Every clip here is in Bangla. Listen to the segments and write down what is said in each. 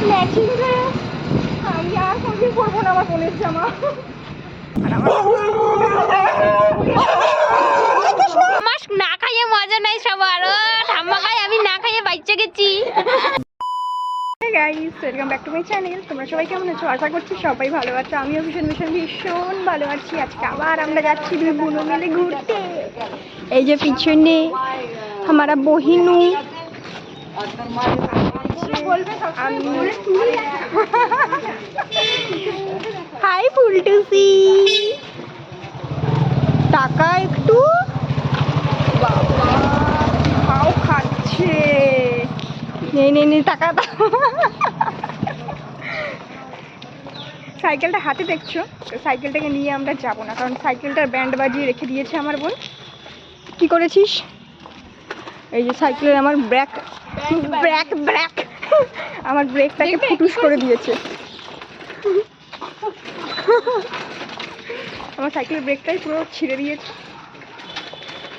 Matching dress. আমি আর কোনদিন পরবো না আমার বোনের জামা। মাস্ক না খাইয়ে মজা নাই সবার। ঠাম্মা খাই, আমি না খাইয়ে বাচ্চা গেছি। Guys, welcome back to my channel. তোমরা সবাই কেমন আছো? আশা করছি সবাই ভালো আছো। আমিও ভীষণ ভীষণ ভীষণ ভালো আছি। আজকে আবার আমরা যাচ্ছি দুই বোন মিলে ঘুরতে। এই যে পিছনে हमारा বহিনু, হাই ফুলটুসি। টাকা একটু বাবা খাও খাচ্ছে। নেই টাকা দাও। সাইকেলটা হাতে দেখছো, সাইকেলটাকে নিয়ে আমরা যাবো না, কারণ সাইকেলটার ব্যান্ড বাজিয়ে রেখে দিয়েছে আমার বোন। কি করেছিস? এই যে সাইকেলের আমার ব্রেক আমার ব্রেকটাকে ফুটুস করে দিয়েছে। আমার সাইকেলের ব্রেকটাই পুরো ছিঁড়ে দিয়েছে।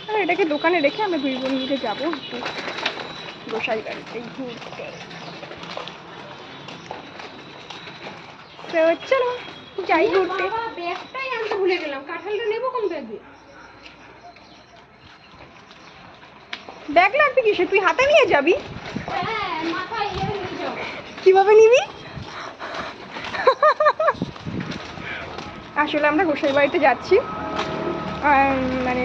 আর এটাকে দোকানে রেখে আমরা দুই বোন মিলে যাবো একটু গোসাই বাড়িতে ঘুরতে। তো চলো যাই ঘুরতে। ব্যাগটাই আনতে ভুলে গেলাম। কাঁঠালটা নেবো কোন ব্যাগে? ব্যাগ লাগবে কিসে? তুই হাতে নিয়ে যাবি? হ্যাঁ, মাথায় নিয়ে যাও। কিভাবে নিবি? আসলে আমরা গোসাই বাড়িতে যাচ্ছি, মানে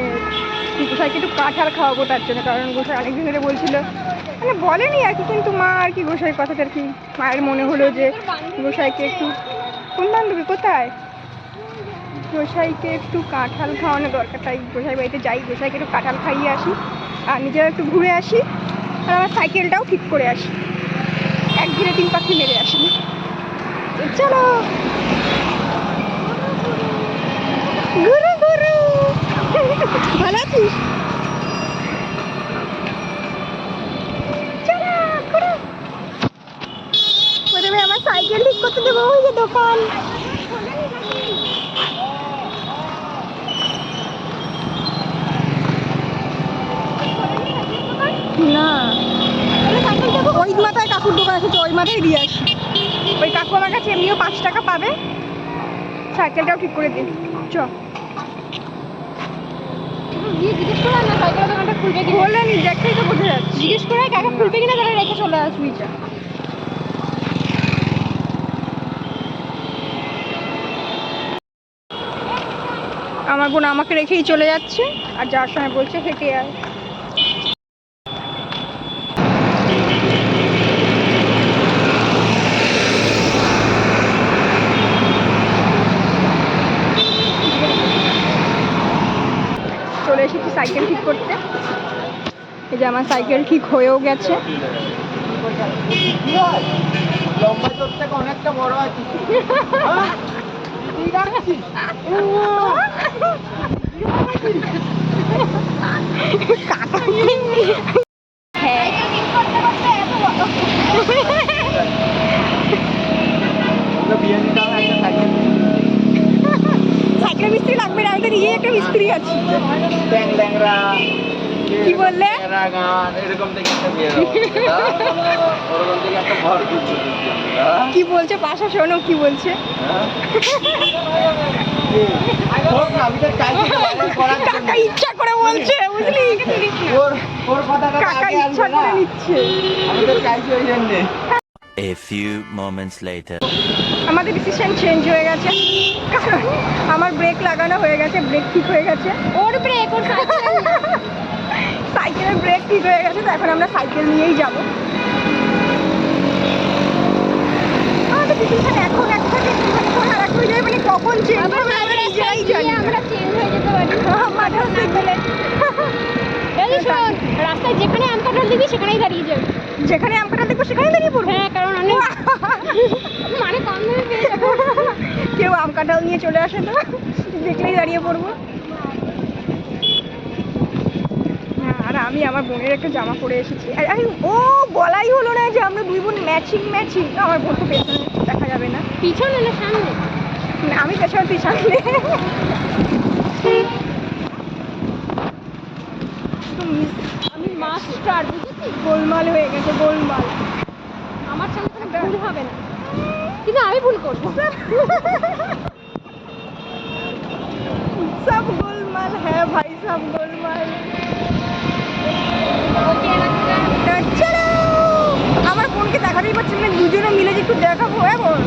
গোসাইকে একটু কাঁঠাল খাওয়াবো তার জন্য। কারণ গোসাই অনেকদিন ধরে বলছিল, মানে বলেনি আর কি, কিন্তু মা আর কি গোসাই কথাটা আর কি মায়ের মনে হলো যে গোসাইকে একটু, কোন বান্ধবী কোথায়, গোসাইকে একটু কাঁঠাল খাওয়ানো দরকার। তাই গোসাই বাড়িতে যাই, গোসাইকে একটু কাঁঠাল খাইয়ে আসি আর নিজেরা একটু ঘুরে আসি, আর আমার সাইকেলটাও ঠিক করে আসি। এক ঘিরে তিন পাখি মেরে আসি। চলো ঘুরু ঘুরু। ভালো আছিস? চলো ঘুরু। প্রথমে আমার সাইকেল ঠিক করতে দেবো, ওই যে দোকান। না, ওই মাথায় কাকুর দোকান আছে, ওই মাথায় দিয়ে আসি। ওই কাকু আমার কাছে এমনিও 5 টাকা পাবে। সাইকেলটাও ঠিক করে দিন। চ গিয়ে জিজ্ঞেস করে না সাইকেলের দোকানটা খুলবে কিনা। বলে নি, দেখতেই তো বোঝা যাচ্ছে। জিজ্ঞেস করে কাকা খুলবে কিনা, তাহলে রেখে চলে আসবি। যা আমার বোন আমাকে রেখেই চলে যাচ্ছে, আর যাওয়ার সময় বলছে হেঁটে আয়। চলে এসেছি সাইকেল ঠিক করতে। এই যে আমার সাইকেল ঠিক হয়েও গেছে। অনেকটা বড় আছে। সাইকেল মিস্ত্রি লাগবে না, আমাদের ইয়ে একটা মিস্ত্রি আছে। কি বললে? কি বলছে পাশা? শোনো কি বলছে। কাকা ইচ্ছা করে বলছে, বুঝলি? কাকা ইচ্ছা করে নিচ্ছে। A few moments later. আমাদের ডিসিশন চেঞ্জ হয়ে গেছে, কারণ আমার ব্রেক লাগানো হয়ে গেছে, ব্রেক ঠিক হয়ে গেছে। ওর ব্রেক, ওর সাইকেলের ব্রেক ঠিক হয়ে গেছে, তো এখন আমরা সাইকেল নিয়েই যাব। আমাদের ডিসিশন এখন এক থাকে, পরে আর এক হয়ে যায়, মানে কখন চেঞ্জ হবে আমরা নিজেরাই জানি। আমরা চেঞ্জ হয়ে যেতে পারি। মাথার সাইকেলে এই শোন, রাস্তায় যেখানে আম কাঁঠাল দিবি সেখানেই দাঁড়িয়ে যাবি। যেখানে আম কাঁঠাল দেখবো সেখানে দাঁড়িয়ে পড়বো। হ্যাঁ, কারণ অনেক মানে কম দামে পেয়ে যাবো। কেউ আম কাঁঠাল নিয়ে চলে আসে না, দেখলেই দাঁড়িয়ে পড়বো। আর আমি আমার বোনের একটা জামা পরে এসেছি। ও বলাই হলো না যে আমরা দুই বোন ম্যাচিং। আমার বোন তো পেছনে দেখা যাবে না। পিছনে না সামনে? আমি পেছনে, তুই সামনে। আমি মাস্টার, বুঝেছিস? গোলমাল হয়ে গেছে, গোলমাল। আমার সামনে ভুল হবে না, কিন্তু আমি ভুল করবো। সব গোলমাল হ্যাঁ ভাই, সব গোলমাল। চলো, আমার বোনকে দেখাতেই পারছি না, দুজনে মিলে যে একটু দেখাবো। এখন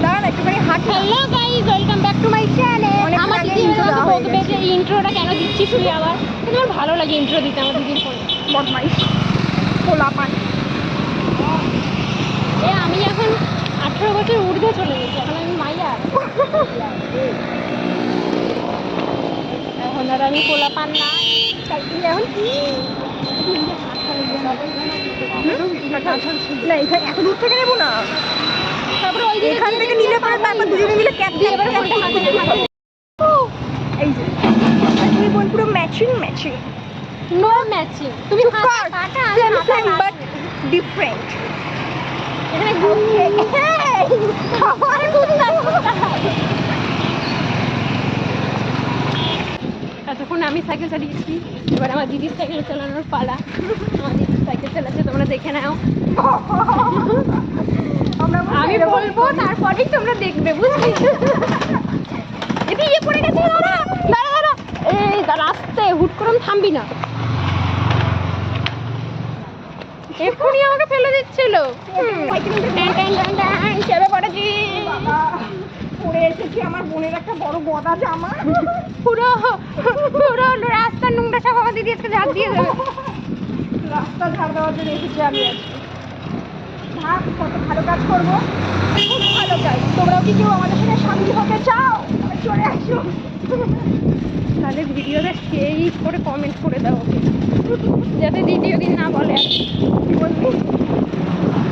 দাঁড়ান একটুখানি হাঁটি। Hello guys, welcome back to my channel. অনেকক্ষণ আমার আগে দিদি intro দেওয়া হয়ে বলবে গেছে। যে ইন্ট্রোটা কেন দিচ্ছিস তুই আবার, কিন্তু আমার ভালো লাগে ইন্ট্রো দিতে আমার দিদির ফোনে। বদমাইশ পোলাপান। আমি এখন 18 বছর ঊর্ধ্বে চলে গেছি, এখন আমি মাইয়া। এখন আর আমি পোলাপান না, এখন কি না, এখানে এত দূর থেকে নেবো না, তারপরে ওই দিকে এখান থেকে নিলে পরে তারপর দুজনে মিলে ক্যাপ দিয়ে এবার ফোনটা হাতে নিয়ে হাতে। এই যে আর তুমি বোন পুরো ম্যাচিং ম্যাচিং, নো ম্যাচিং। তুমি হাতে কাটা, আমি সেম হাতে সেম কাটা। But different. এখানে আমার কুত্তা এতক্ষণ আমি সাইকেল চালিয়েছি, এবার আমার দিদির সাইকেল চালানোর পালা। আমার দিদির সাইকেল চালাচ্ছে, তোমরা দেখে নাও। আমি বলবো তারপরেই তোমরা দেখবে, বুঝলি? এদি ইয়ে পড়ে গেছে, দাঁড়া দাঁড়া দাঁড়া, এই দাঁড়া, আস্তে, হুট করে থামবি না, এক্ষুনি আমাকে ফেলে দিচ্ছিল। চেপে পড়েছি, পড়ে এসেছি, আমার বোনের একটা বড় গদা জামা, পুরো পুরো রাস্তার নোংরা সব আমার দিদি আজকে ঝাড় দিয়ে দেবে। রাস্তা ঝাড় দেওয়ার জন্য এসেছি আমি আজকে। ভাব কত ভালো কাজ করবো, খুব ভালো কাজ। তোমরাও কি কেউ আমাদের সাথে সামিল হতে চাও? চলে আসো। তাহলে ভিডিওটা সেই করে কমেন্ট করে দাও ওকে, যাতে দ্বিতীয় দিন না বলে আর কি। বলবি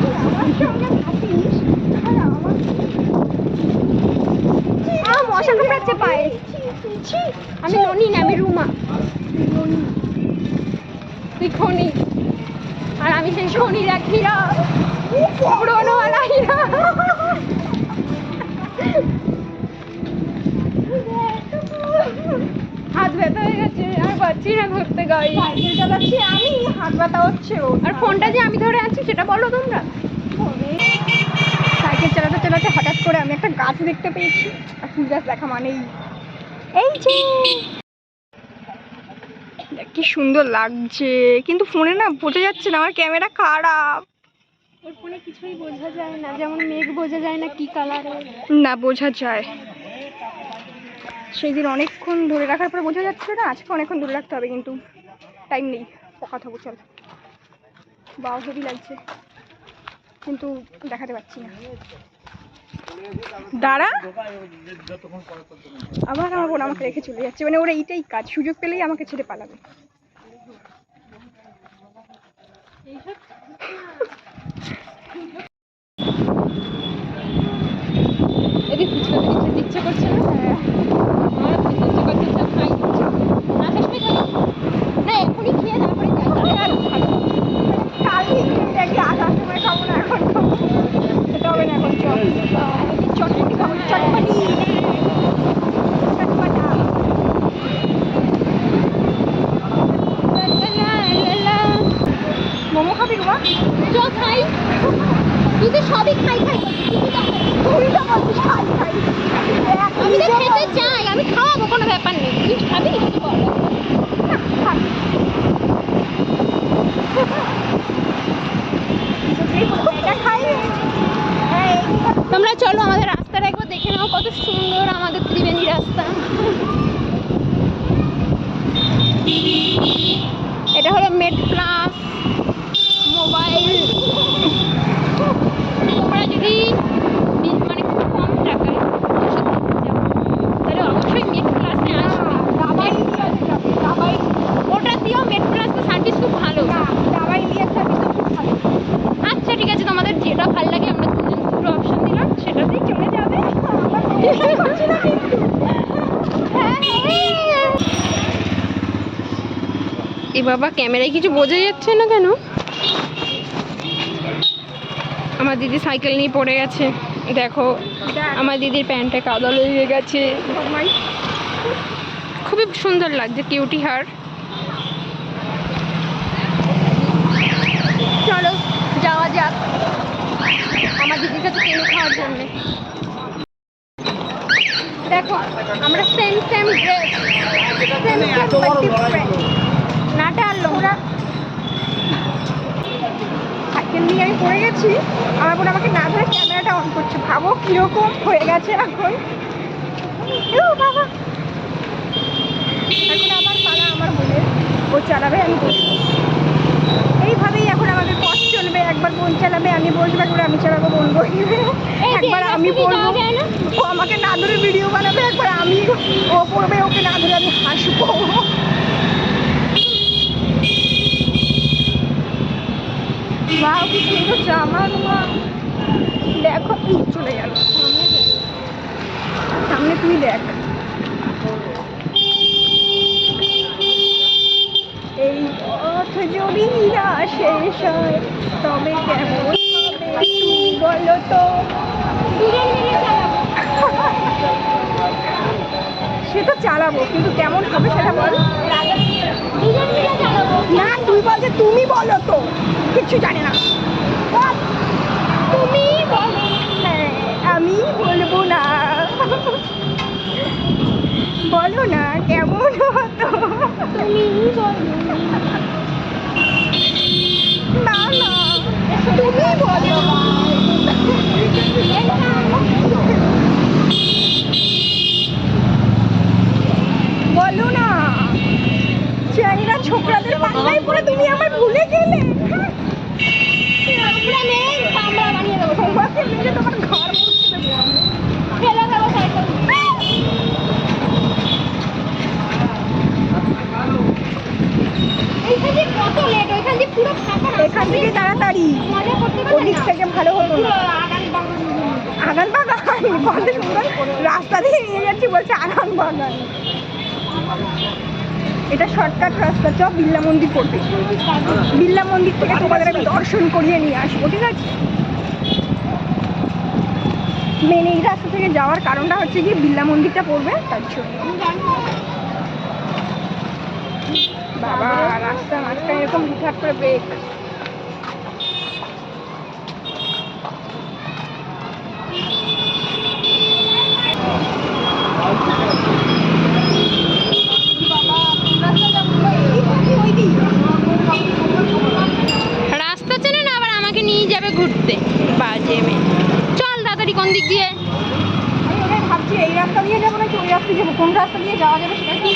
তুই আমার সঙ্গে থাকিস আর আমার মশা কামড়াচ্ছে পায়ে। আমি ননি না, আমি রুমা। তুই খনি, আর আমি সেই শনি রাখিরা, পুরোনোওয়ালা হীরা। হাত ব্যথা হয়ে গেছে, আর পাচ্ছি না ধরতে গাড়ি। সাইকেল চালাচ্ছি আমি, হাত ব্যথা হচ্ছে। আর ফোনটা যে আমি ধরে আছি সেটা বলো তোমরা। সাইকেল চালাতে চালাতে হঠাৎ করে আমি একটা গাছ দেখতে পেয়েছি, আর ফুল গাছ দেখা মানেই এই যে দেখ কি সুন্দর লাগছে, কিন্তু ফোনে না বোঝা যাচ্ছে না, আমার ক্যামেরা খারাপ। ওর ফোনে কিছুই বোঝা যায় না, যেমন মেঘ বোঝা যায় না কি কালারের। না বোঝা যায়, সেই দিন অনেকক্ষণ ধরে রাখার পরে বোঝা যাচ্ছে না, আজকে অনেকক্ষণ ধরে রাখতে হবে, কিন্তু টাইম নেই। কথা বল, চল। বাও হেভি লাগছে, কিন্তু দেখাতে পারছি না। দাঁড়া, আবার আমার বোন আমাকে রেখে চলে যাচ্ছে, মানে ওরা এইটাই কাজ, সুযোগ পেলেই আমাকে ছেড়ে পালাবে। এদিকে ফুচকা খেতে ইচ্ছে করছে না? আমার খেতে ইচ্ছে করছে, তো খাই। না শেষ হয়ে যাবে না, এখনই খেয়ে তারপরে যাই, তাহলে আর ভালো হবে। কালকে দেখি আসার সময় খাবো না, এখন খাবো, সেটা হবে না। এখন চল, চটপটি খাবো, চটপটি চটপটা। মোমো খাবি রুমা? চ খাই, তুই তো সবই খাই খাই তুই তো বলছিস খাই খাই। আমি তো খেতে চাই, আমি খাওয়াবো, কোনো ব্যাপার নেই। তুই খাবি কিছু বল। এটা খাই। তোমরা চলো আমাদের রাস্তাটা একবার দেখে নাও, কত সুন্দর আমাদের ত্রিবেণী রাস্তা। এটা হলো মেড প্লাস মোবাইল। তোমরা যদি মানে খুব কম টাকায় ওষুধ কিনতে চাও, তাহলে অবশ্যই মেড প্লাসে আসবে। ওটা দিয়েও মেড প্লাসের সার্ভিস খুব ভালো। আচ্ছা ঠিক আছে, তোমাদের যেটা ভালো লাগে, আমরা দুজন দুটো অপশন দিলাম, সেটাতেই চলে যাবে। এ বাবা, ক্যামেরায় কিছু বোঝা যাচ্ছে না কেন? আমার দিদি সাইকেল নিয়ে পড়ে গেছে, দেখো আমার দিদির প্যান্টে কাদা লেগে গেছে। খুবই সুন্দর লাগছে, কিউটি হার। চলো যাওয়া যাক। আমার দিদির কাছে টেনে খাওয়ার জন্য। দেখো আমরা same same dress, same same নাটা আনলো ওরা। সাইকেল নিয়ে আমি পড়ে গেছি, আমার বোন আমাকে না ধরে ক্যামেরাটা অন করছে, ভাবো কিরকম হয়ে গেছে এখন। ও বাবা, এখন আমার পালা আমার বোনের, ও চালাবে আমি বসবো। এইভাবেই এখন আমাদের পথ চলবে, একবার বোন চালাবে আমি বসবো, একবার আমি চালাবো বোন বসবে, একবার আমি পড়বো ও আমাকে না ধরে ভিডিও বানাবে, একবার আমি ও পড়বে ওকে না ধরে আমি হাসবো। মা কি সুন্দর জামা, মা দেখো চলে গেল সামনে, তুই দেখ। এই পথ যদি না শেষ হয় তবে কেমন হবে তুমি বলো তো। দুজন মিলে চালাবো। সে তো চালাবো, কিন্তু কেমন হবে সেটা বল। দুজন মিলে চালাবো। না তুই বল যে তুমি বলো তো, কিচ্ছু জানে না। বল। তুমি বলো। হ্যাঁ আমি বলবো না, বলো না কেমন হতো। তুমি বলো। না না তুমি বলো। বলো না, চ্যাংড়া ছোকরাদের পাল্লায় পড়ে তুমি আমার ভুলে গেলে। আমরা নেই, আমরা বানিয়ে দেবো। তোমাকে মেরে তোমার ঘর মুছতে দেবো আমি। ফেলে দেবো সাইকেল। এইখান দিয়ে কত লেট, ওইখান দিয়ে পুরো ফাঁকা। এখান থেকে তাড়াতাড়ি, মজা করতে পারবে ওদিক না। থেকে ভালো হতো না। আগান বাগান। আগান বাগান কত সুন্দর রাস্তা দিয়ে নিয়ে যাচ্ছি, বলছে আগান বাগান। এটা শর্টকাট রাস্তা, চ বিড়লা মন্দির পড়বে। বিড়লা মন্দির থেকে তোমাদের আমি দর্শন করিয়ে নিয়ে আসবো, ঠিক আছে। মেন এই রাস্তা থেকে যাওয়ার কারণটা হচ্ছে কি বিড়লা মন্দিরটা পড়বে তার জন্য। বাবা রাস্তা মাঝখানে এরকম হুটহাট করে ব্রেক। রাস্তা চেনে না, আবার আমাকে নিয়ে যাবে ঘুরতে, বাজে মেয়ে। চল তাড়াতাড়ি, কোন দিক দিয়ে? আমি ওটাই ভাবছি এই রাস্তা দিয়ে যাবো নাকি ওই রাস্তা যাবো, কোন রাস্তা দিয়ে যাওয়া যাবে সেটা কি।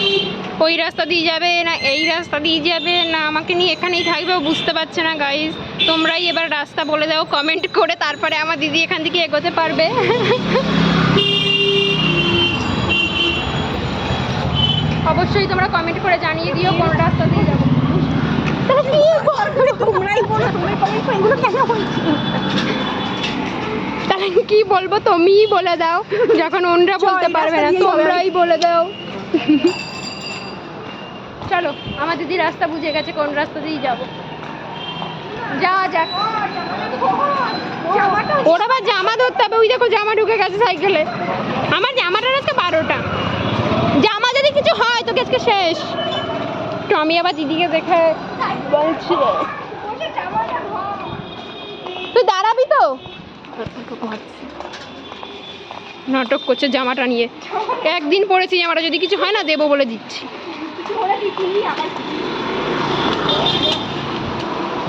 ওই রাস্তা দিয়ে যাবে না এই রাস্তা দিয়ে যাবে, না আমাকে নিয়ে এখানেই থাকবে, ও বুঝতে পারছে না গাইস। তোমরাই এবার রাস্তা বলে দাও কমেন্ট করে, তারপরে আমার দিদি এখান থেকে এগোতে পারবে। অবশ্যই তোমরা কমেন্ট করে জানিয়ে দিও কোন রাস্তা দিয়ে যাবো। তোমরাই বলো, তোমরা কমেন্ট করে এগুলো কেন বলছো। তাহলে কি বলবো, তুমিই বলে দাও, যখন ওনরা বলতে পারবে না তোমরাই বলে দাও। চলো, আমার দিদি রাস্তা বুঝে গেছে কোন রাস্তা দিয়ে যাবো। যাওয়া যাক। ওরা আবার জামা ধরতে হবে, ওই দেখো জামা ঢুকে গেছে সাইকেলে। আমার জামাটা রাখতে 12টা, জামা যদি কিছু হয় তো আজকে শেষ। তো আমি আবার দিদিকে দেখে বলছি তুই দাঁড়াবি তো। নাটক করছে জামাটা নিয়ে, একদিন পরেছি জামাটা, যদি কিছু হয় না দেবো বলে দিচ্ছি।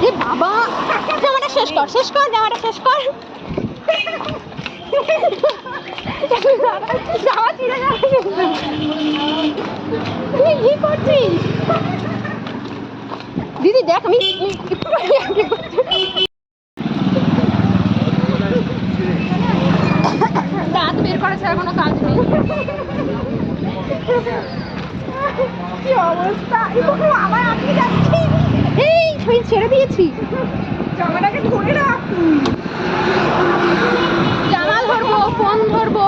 এ বাবা, জামাটা শেষ কর, শেষ কর, জামাটা শেষ কর। জামা ছিঁড়ে যাবে। তুই কি করছিস দিদি? দেখ আমি দাঁত বের করা ছাড়া কোনো কাজ নেই। কি অবস্থা, আবার আটকে যাচ্ছি। এই তুই ছেড়ে দিয়েছি, জামাটাকে ধরে রাখ তুই। জামা ধরবো, ফোন ধরবো,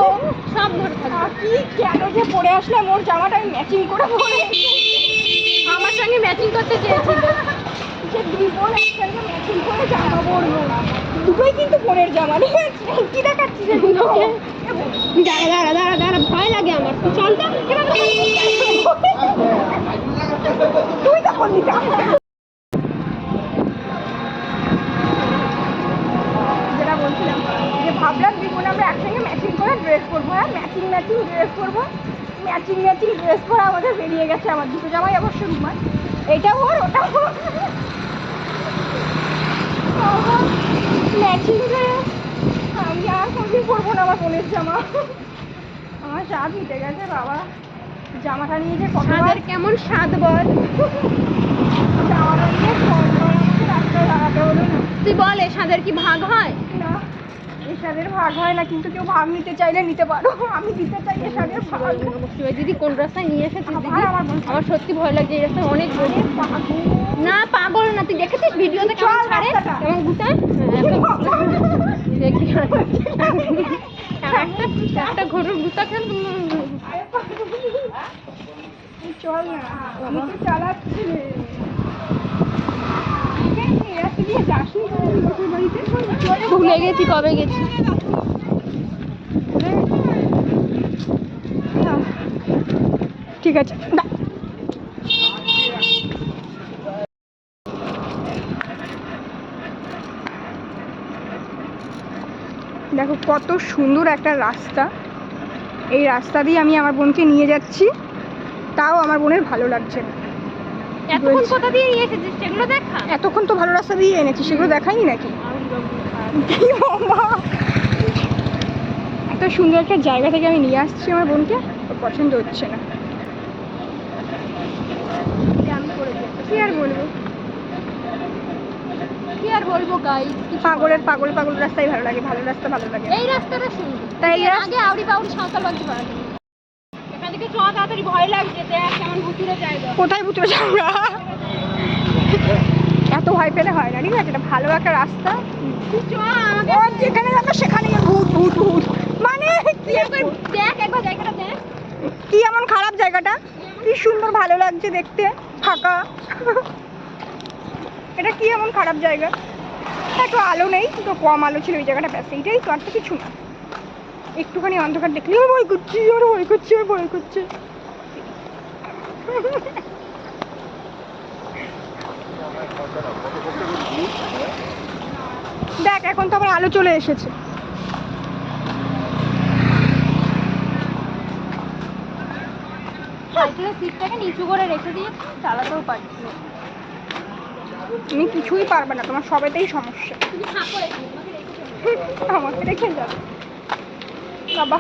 সব ধরে থাকবো। কি কেন যে পরে আসলাম, ওর জামাটা আমি ম্যাচিং করে পরে। আমার সঙ্গে ম্যাচিং করতে চেয়েছিল। যে দুই বোন একসঙ্গে ম্যাচিং করে জামা পরবো, দুটোই কিন্তু বোনের জামা। কি দেখাচ্ছিস এগুলোকে? দাঁড়া দাঁড়া দাঁড়া দাঁড়া, ভয় লাগে আমার। চল তো তুই তো বললি যেটা বলছিলাম। ভাবলাম জীবনে আমরা একসঙ্গে ম্যাচিং করে ড্রেস করবো, হ্যাঁ ম্যাচিং ড্রেস করবো, ম্যাচিং ড্রেস পরা আমাদের বেরিয়ে গেছে। আমার দুটো জামাই অবশ্য রুমাল, এটা ওর ওটা ওর, ম্যাচিং ড্রেস। আমি আর কোনোদিন পরবো না আমার বোনের জামা, আমার স্বাদ মিটে গেছে বাবা। জামাটা নিয়ে যে কত তাদের কেমন স্বাদ বল, জামাটা নিয়ে আমাকে রাস্তায় দাঁড়াতে হলো না। তুই বল এ স্বাদের কি ভাগ হয়? না এসাদের ভাগ হয় না, কিন্তু কেউ ভাগ নিতে চাইলে নিতে পারো, আমি দিতে চাই এসাদের ভাগ। দিদি কোন রাস্তায় নিয়ে এসেছিস দিদি? আবার আমার বোন আমার সত্যি ভয় লাগছে, এই রাস্তায় অনেক গরু। না পাগল না, তুই দেখেছিস ভিডিওতে কেমন চল ছাড়ে, রাস্তাটা। কেমন গুটায়? দেখি একটা গরুর গুতা খেল। চল না, আমি তো চালাচ্ছি রে। এই রাস্তা দিয়ে যাসনি তো লোকের বাড়িতে? ভুলে গেছি কবে গেছি। ঠিক আছে দেখো কত সুন্দর একটা রাস্তা, এই রাস্তা দিয়ে আমি আমার বোনকে নিয়ে যাচ্ছি, তাও আমার বোনের ভালো লাগছে না। এতক্ষণ কোথা দিয়ে নিয়ে এসেছিস সেগুলো দেখা। এতক্ষণ তো ভালো রাস্তা দিয়ে এনেছি, সেগুলো দেখাইনি নাকি? কি বাবা, এত সুন্দর একটা জায়গা থেকে আমি নিয়ে আসছি আমার বোনকে, ওর পছন্দ হচ্ছে না। কি আর বলবো, কি আর বলবো গাইস, পাগল রাস্তাই ভালো লাগে, ভালো রাস্তা ভালো লাগে। এই রাস্তাটা সুন্দর, তাই এর আগে আউরি পাউরি সাঁওতাল বাগদি পাড়া থেকে। এখান থেকে চ, তাড়াতাড়ি ভয় লাগছে, দেখ কেমন ভুতুরে জায়গা। কোথায় বুঝতে আমরা এত ভয় পেলে হয় না, ঠিক আছে? এটা ভালো একটা রাস্তা, তুই চ, আমাকে ও যেখানে যাবে সেখানে ভূত ভূত ভূত, মানে তুই একবার দেখ, একবার জায়গাটা দেখ। কি এমন খারাপ জায়গাটা? কি সুন্দর ভালো লাগছে দেখতে, ফাঁকা। এটা কি এমন খারাপ জায়গা? একটু আলো নেই, তো কম আলো ছিল ওই জায়গাটা, ব্যাস এইটাই তো, আর তো কিছু না। একটুখানি অন্ধকার দেখলেই আমার ভয় করছে, ভয় করছে। দেখ এখন তো আবার আলো চলে এসেছে। সাইকেলের সিটটাকে নিচু করে রেখে দিয়ে চালাতেও পারছি না। তুমি কিছুই পারবে না, তোমার সবেতেই সমস্যা। তুমি ফাঁক করে দিও, আমাকে রেখে যাও। আমাকে রেখে যাবে বাবা।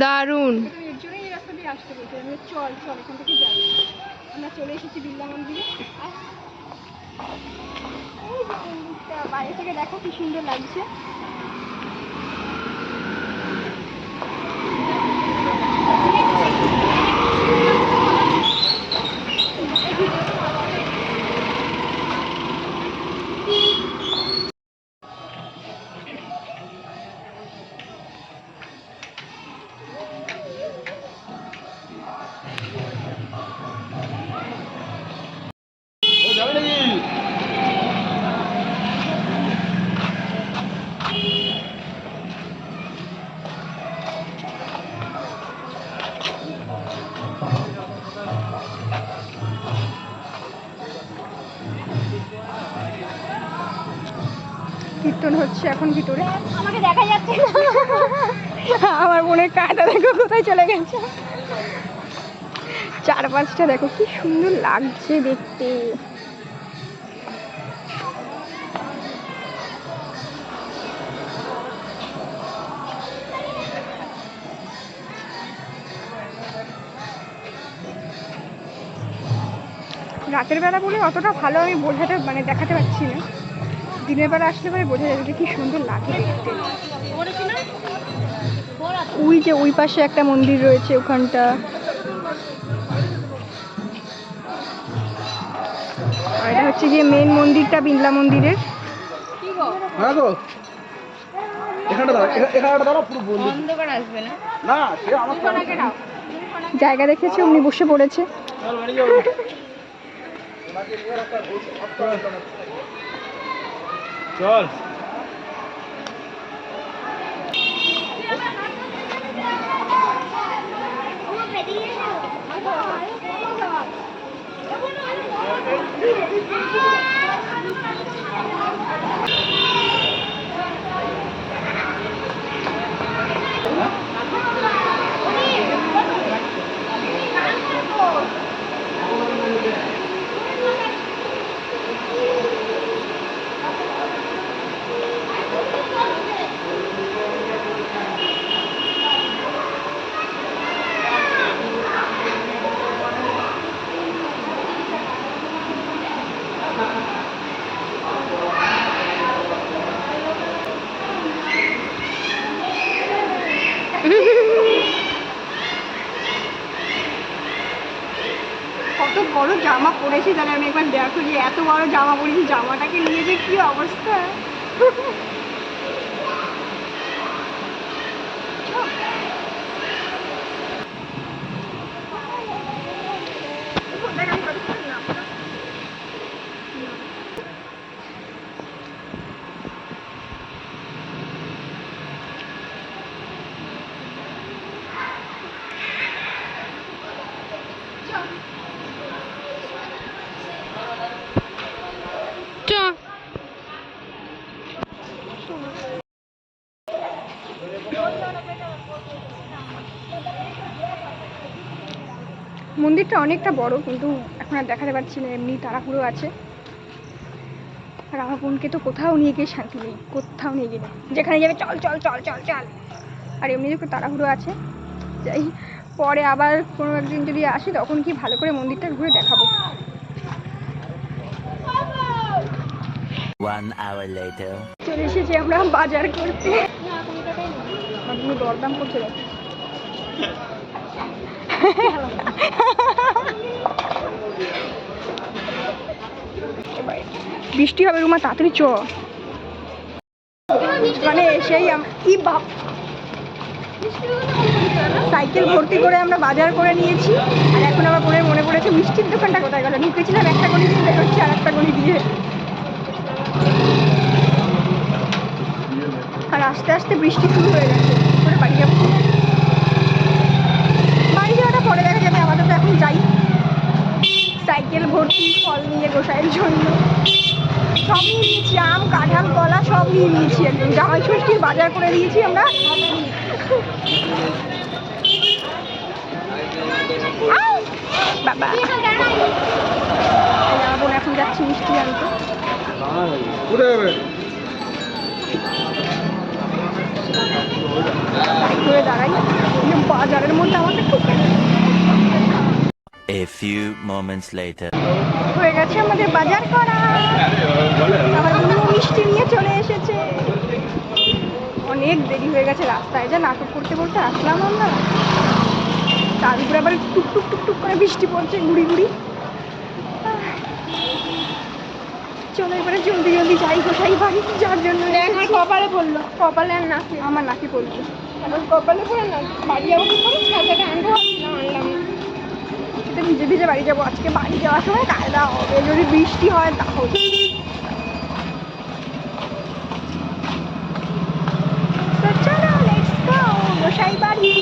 দারুণ। এর জন্যই এই রাস্তা দিয়ে আসতে বলছি, আমি চল এখান থেকে যাই। আমরা চলে এসেছি বিড়লা মন্দিরে। এই যে মন্দিরটা বাইরে থেকে দেখো কি সুন্দর লাগছে। কীর্তন হচ্ছে এখন ভিতরে, আমাকে দেখা যাচ্ছে না। আমার বোনের কাঁটা দেখো কোথায় চলে গেছে। চারপাশটা দেখো কি সুন্দর লাগছে দেখতে। রাতের বেলা বলে অতটা ভালো আমি বোঝাতে দেখাতে পারছি না, দিনের বেলা আসলে পরে বোঝা যাবে যে কি সুন্দর লাগে দেখতে। ওই যে ওই পাশে একটা মন্দির রয়েছে ওখানটা, আর এটা হচ্ছে গিয়ে মেন মন্দিরটা বিড়লা মন্দিরের। হ্যাঁ গো, এখানটা দাঁড়া পুরো বন্ধ। অন্ধকার আসবে না। না সে আমার জায়গা দেখেছে, উনি বসে পড়েছে। চল কত বড় জামা পরেছি তাহলে আমি একবার দেখো যে এত বড় জামা পরেছি, জামাটাকে নিয়ে যে কি অবস্থা। চ মন্দিরটা অনেকটা বড়, কিন্তু এখন আর দেখাতে পারছি না, এমনি তাড়াহুড়ো আছে। আর আমার বোনকে তো কোথাও নিয়ে গিয়ে শান্তি নেই, কোথাও নিয়ে গিয়ে নেই, যেখানে যাবে চল চল চল চল চল। আর এমনি একটু তাড়াহুড়ো আছে, যাই পরে আবার কোনো একদিন যদি আসি তখন কি ভালো করে মন্দিরটা ঘুরে দেখাবো। 1 hour later. চলে এসেছি আমরা বাজার করতে। তুমি দরদাম করছে বৃষ্টি হবে রুমা, তাড়াতাড়ি চ। মানে সেই কি বাপ, সাইকেল ভর্তি করে আমরা বাজার করে নিয়েছি। আর এখন আমার বোনের মনে পড়েছে মিষ্টির দোকানটা কোথায় গেল, ঢুকেছিলাম একটা গলি দিয়ে বেরোচ্ছি আর একটা গলি দিয়ে। আর আস্তে আস্তে বৃষ্টি শুরু হয়ে গেছে, করে বাড়ি যাবো। বাড়ি যাওয়াটা পরে দেখা যাবে, আমাদের তো এখন যাই। সাইকেল ভর্তি ফল নিয়ে গোসাইয়ের জন্য সব নিয়ে নিয়েছি, আম কাঁঠাল কলা সব নিয়ে নিয়েছি, একদম জামাই ষষ্ঠীর বাজার করে দিয়েছি আমরা। বাবা আমার বোন এখন যাচ্ছি মিষ্টি আনতে। ঘুরে দাঁড়াই, বাজারের মধ্যে আমাকে খুব A few moments later. হয়ে গেছে আমাদের বাজার করা। আমার বোন মিষ্টি নিয়ে চলে এসেছে। অনেক দেরি হয়ে গেছে, রাস্তায় যা নাটক করতে করতে আসলাম আমরা। তার উপরে আবার টুক টুক টুক টুক করে বৃষ্টি পড়ছে গুড়ি গুড়ি। চলো এবারে জলদি জলদি যাই গোসাই বাড়ি, যার জন্য আমার কপালে পড়লো, কপালে আর নাকি আমার নাকি পড়ছে। আমার কপালে পড়ে না, বাড়ি যাবো কি করে, ছাতাটা আনবো আনলাম না। সেটা ভিজে ভিজে বাড়ি যাবো। আজকে বাড়ি যাওয়ার সময় কায়দা হবে, যদি বৃষ্টি হয় তাহলে। তো চলো লেটস গো গোসাই বাড়ি।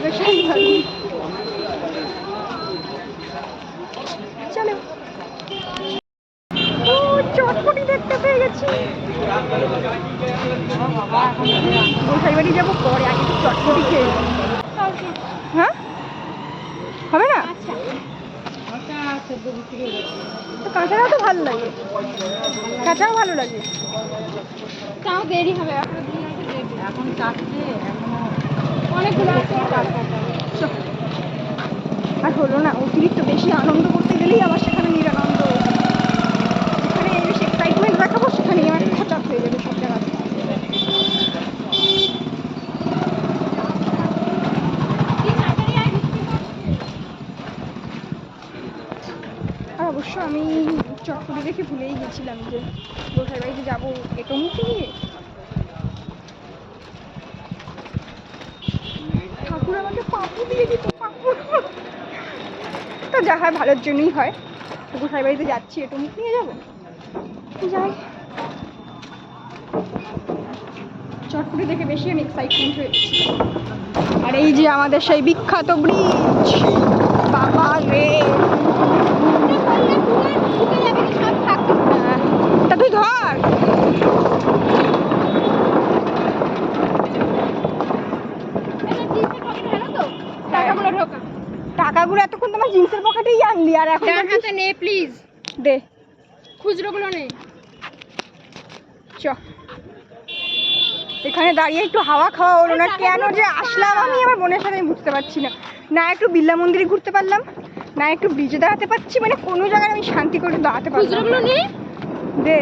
গোসাই বাড়ি চলো। ও চটপটি দেখতে পেয়ে গেছি। গোসাই বাড়ি যাবো পরে, আগে একটু চটপটি খেয়ে। হ্যাঁ হবে না, তো কাঁচাও তো ভালো লাগে, কাঁচাও ভালো লাগে। তাও দেরি হবে, এখন চারটে, অনেকগুলো আছে। আর হলো না, অতিরিক্ত বেশি আনন্দ করতে গেলেই আবার সেখানে নিরানন্দ। যেখানে বেশি এক্সাইটমেন্ট দেখাবো সেখানে আমার খচাত হয়ে যাবে সব জায়গাতে। আর অবশ্য আমি চটপটি দেখে ভুলেই গেছিলাম যে গোসাই বাড়িতে যাবো এটোমুখী নিয়ে। ঠাকুর আমাকে পাপু দিয়ে দিত, পাপু। তো যা হয় ভালোর জন্যই হয়, গোসাই বাড়িতে যাচ্ছি এটোমুখ নিয়ে যাবো, যাই। চটপটি দেখে বেশি আমি এক্সাইটমেন্ট হয়ে গেছি। আর এই যে আমাদের সেই বিখ্যাত ব্রিজ, বাবা রে। তা তুই ধর। টাকাগুলো ঢোকা। টাকাগুলো এতক্ষণ তোমার জিন্সের পকেটেই আনলি, আর এখন ডান বলছিস- হাতে নে প্লিজ, দে খুচরোগুলো নে। চ। এখানে দাঁড়িয়ে একটু হাওয়া খাওয়া হলো না, কেন যে আসলাম আমি আমার বোনের সাথে, আমি বুঝতে পারছি না। না একটু বিড়লা মন্দিরে ঘুরতে পারলাম, না একটু ব্রিজে দাঁড়াতে পারছি, মানে কোনো জায়গায় আমি শান্তি করে দাঁড়াতে পারলাম খুচরোগুলো না। নে। দে।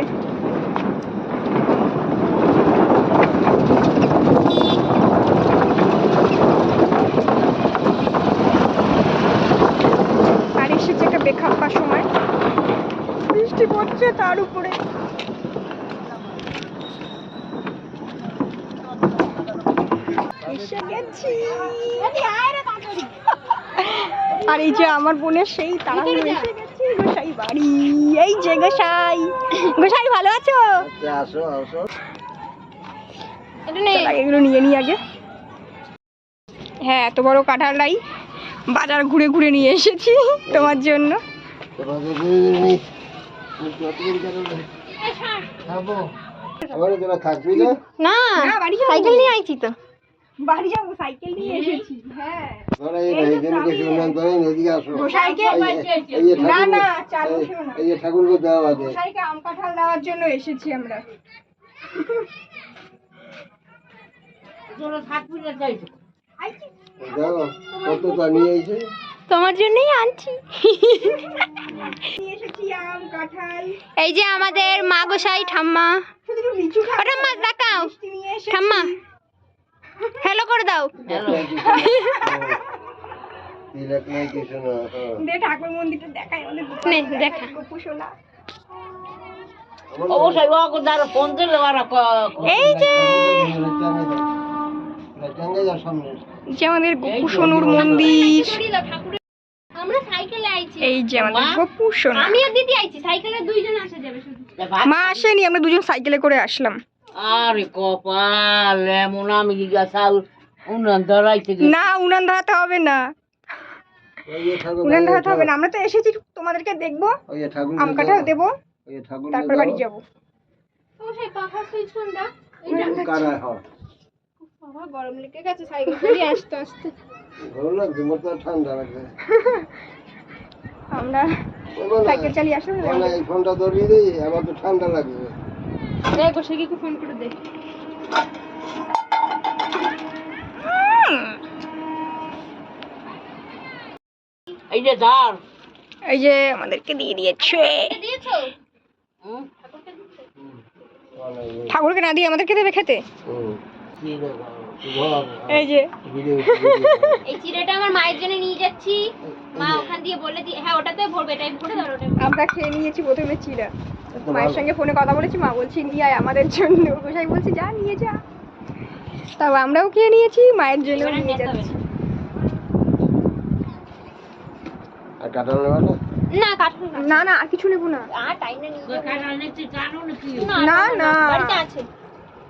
আর এসেছে একটা বেখাপ্পা সময়, বৃষ্টি পড়ছে তার উপরে। এসে গেছি। আর এই যে আমার বোনের সেই তাড়াহুড়ো, এসে গেছি গোসাই বাড়ি। এই যে গোসাই, গোসাই ভালো আছো? আসো আসো। এটা নে। চল, এগুলো নিয়ে নিই আগে। হ্যাঁ, এত বড় কাঁঠালটাই বাজার ঘুরে ঘুরে নিয়ে এসেছি তোমার জন্য। থাকবি না? না, না, বাড়ি যাবো। সাইকেল নিয়ে আইছি তো। বাড়ি যাবো, সাইকেল নিয়ে এসেছি। হ্যাঁ, ধরো এই এইখানে শুনলাম, ধরো এদিকে আসো। গোসাইকে এই যে না ঠাকুর, না চালু ছিল না। এই যে ঠাকুরকে দেওয়া আছে। গোসাইকে আম কাঁঠাল দেওয়ার জন্য এসেছি আমরা। দাও, কতটা নিয়ে এসে তোমার জন্যই আনছি। নিয়ে এসেছি আম কাঁঠাল, এই যে আমাদের মা গোসাই ঠাম্মা। শুধু একটু লিচু ও ঠাম্মা তাকাও, মিষ্টি নিয়ে এসেছি। ঠাম্মা হ্যালো করে দাও। তিলক নাই কিছু না। দে ঠাকুর মন্দিরটা দেখাই আমাদের নে, দেখা। গপু সোনা। অবশ্যই ওকে দ্বারা ফোন দিলে ওরা এই যে টাঙ্গাই যাও সামনে। এই যে আমাদের গপু সোনুর মন্দির। আমরা সাইকেলে আইছি। এই যে আমাদের গপু সোনা। আমি আর দিদি আইছি, সাইকেলে দুইজন আসা যাবে শুধু। মা আসেনি, আমরা দুজন সাইকেলে করে আসলাম। আরে কপাল এমন আমি চাল উনান ধরাইতে গেছি। না, উনান ধরাতে হবে না, ওই যে ঠাকুর, উনান ধরাতে হবে না। আমরা তো এসেছি তোমাদেরকে দেখবো, ওই যে ঠাকুর আম কাঁঠাল দেবো, ওই যে ঠাকুর তারপর বাড়ি যাবো। ও সেই পাখা সুইচ কোনটা? কারা হয় বাবা গরম লেগে গেছে সাইকেল চালিয়ে আসতে আসতে। ভালো লাগছে, মোর তো ঠান্ডা লাগছে। আমরা সাইকেল চালিয়ে আসলাম। মানে এই ফোনটা ধরিয়ে দিই, আমার তো ঠান্ডা লাগছে। দেখ গোসাইকে একটু ফোন করে দে। এই যে ধর এই যে আমাদেরকে দিয়ে দিয়েছে। দিয়েছো? হুম? ঠাকুরকে না দিয়ে আমাদেরকে দেবে খেতে। কি রে ধর, এই যে ভিডিও এই চিড়েটা আমার মায়ের জন্য নিয়ে যাচ্ছি। মা ওখান দিয়ে বলে দিয়ে, হ্যাঁ ওটাতে ভরবে, এটাই ভরে দাও ওটা। আমরা খেয়ে নিয়েছি প্রথমে চিড়া, মায়ের সঙ্গে ফোনে কথা বলেছি, মা বলছি নিয়ে আয় আমাদের জন্য। গোসাই বলছি যা নিয়ে যা। তাও আমরাও খেয়ে নিয়েছি, মায়ের জন্য এবার আর নিয়ে নিতে হবে যাচ্ছি। আর কাটাল নেবা না? না কাঠুন না না, আর কিছু নেবো না। আর টাইম না নিয়ে কাটা নিতে জানো নাকি? না না, বাড়িতে আছে।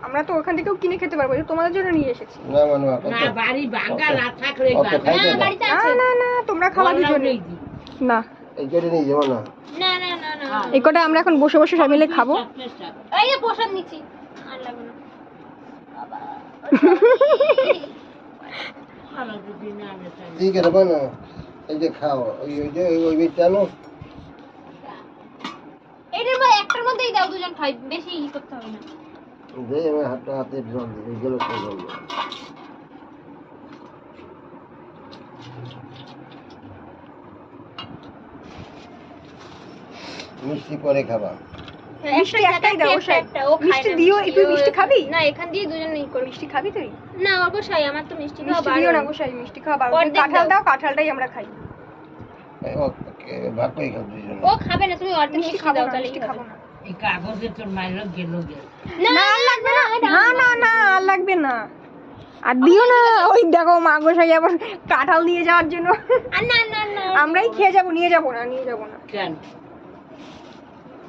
আমরা তো ওখান থেকেও কিনে খেতে পারবো, এটা তোমাদের জন্য নিয়ে এসেছি। না মানে না বাড়ি ভাঙ্গা না থাকলে অত খাইতে না না। বাড়িতে না আছে। না না, তোমরা খাওয়া দুজনে। না, এই কেটে নিয়ে যাবো না। না না না না এই কটা আমরা এখন বসে বসে সব মিলে খাবো। এই যে প্রসাদ নিচ্ছি, আর লাগবে না। ঠিক আছে বানো, এই যে খাও, ওই ওই যে ওই বিটটা আনো। এটার মধ্যে একটার মধ্যেই দাও, দুজন খাই, বেশি ই করতে হবে না। দে আমি হাতে জল দিই, এই গেলো জল দিই। মিষ্টি পরে খাবা। মিষ্টি একটাই দাও গোসাই। একটা, ও খায় মিষ্টি না দিও, মিষ্টি, তুই ও- মিষ্টি খাবি? না এখান দিয়ে দুজন ই করবি। মিষ্টি খাবি তুই? না অবশ্যই, আমার তো মিষ্টি খাওয়া মিষ্টি দিও না বারণ। গোসাই, মিষ্টি খাওয়া বারণ। অর্ধেক কাঁঠাল দাও। দাও, কাঁঠালটাই আমরা খাই। ওকে ভাগ করে খাও দুজন। ও খাবে না, তুমি অর্ধেক মিষ্টি মিষ্টি খাবো দাও না, তাহলেই মিষ্টি হবে। খাবো না। এই কাগজে তোর মাইল গেল গেল। না না আর লাগবে না, না না না আর লাগবে না। আর দিও না, ওই দেখো মা গোসাই আবার কাঁঠাল দিয়ে যাওয়ার জন্য। আর না না না আমরাই খেয়ে যাবো, নিয়ে যাবো না, নিয়ে যাবো না। কেন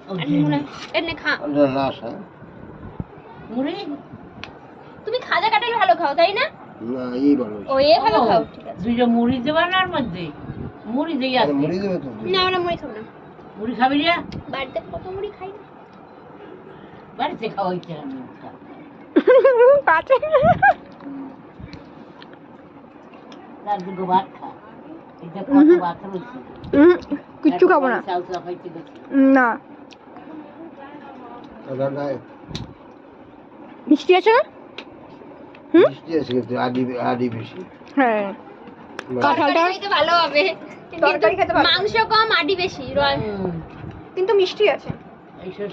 আর নুনে এনে খা। আমরা লাশ, হ্যাঁ? মুড়ি তুমি খাজা কাটাল ভালো খাও তাই না? না এই ভালো ও এ ভালো খাও ঠিক আছে দুইটা মুড়ি দেবা না ওর মধ্যে মুড়ি দিয়ে আর আছে মুড়ি দেবে তো না আমরা মুড়ি খাবো না মুড়ি খাবি না বাড়িতে কত মুড়ি খাই না বাড়িতে খাওয়াইতে আমি কাছে তার দুটো ভাত খা এটা কত ভাত রয়েছে কিচ্ছু খাবো না চাল চাল খাইতে গেছি না দাদা মিষ্টি আছে না মিষ্টি আছে কিন্তু আদি বেশি হ্যাঁ কাঁঠালটা খেতে ভালো হবে তরকারি খেতে ভালো। মাংস কম আডি বেশি কিন্তু মিষ্টি আছে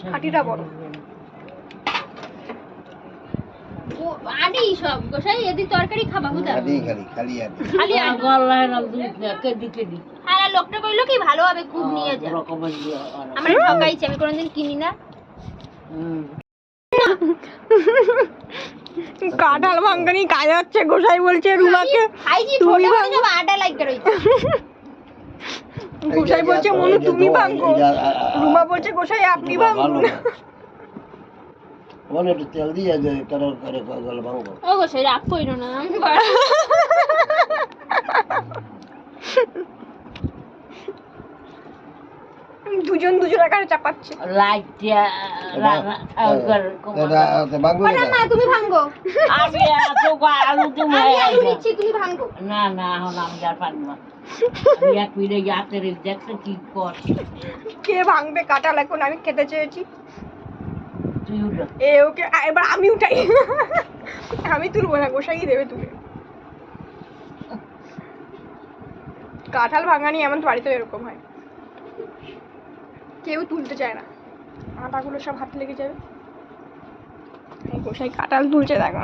খাঁটিটা বড়। আডি সব গোসাই এদি তরকারি খাবা বুঝা আদি খালি আদি খালি আডি গলায় না দুই কেডি কেডি আর লোকটা কইলো কি ভালো হবে খুব নিয়ে যা রকমের আমরা ঠকাইছি আমি কোনোদিন কিনি না কাঁঠাল ভাঙ্গানি কাজ হচ্ছে গোসাই বলছে রুমাকে খাইছি তুমি ফটো ভাঙো। সব আডা লাইক রইছে গোসাই বলছে মনু তুমি ভাঙ্গো রুমা বলছে গোসাই আপনি ভাঙ্গুন বলে একটু তেল দিয়ে করে গলা ভাঙবো ও গোসাই রাগ কইরো না দুজন একারে চাপাচ্ছে লাইটটা ভাঙবো না না তুমি ভাঙ্গো আমি এত আলু তুমি আমি আলু দিচ্ছি তুমি ভাঙ্গো না না এখন আমি আর পারবো না আমি এক মিনিটে যাতে দেখছে কি কর কে ভাঙবে কাঁঠাল এখন আমি খেতে চেয়েছি তুই উঠো এ ওকে এবার আমি উঠাই আমি তুলবো না গোসাই দেবে তুলে কাঁঠাল ভাঙানি এমন তো বাড়িতে এরকম হয় কেউ তুলতে চায় না আটাগুলো সব হাতে লেগে যাবে এই গোসাই কাঁঠাল তুলছে দেখো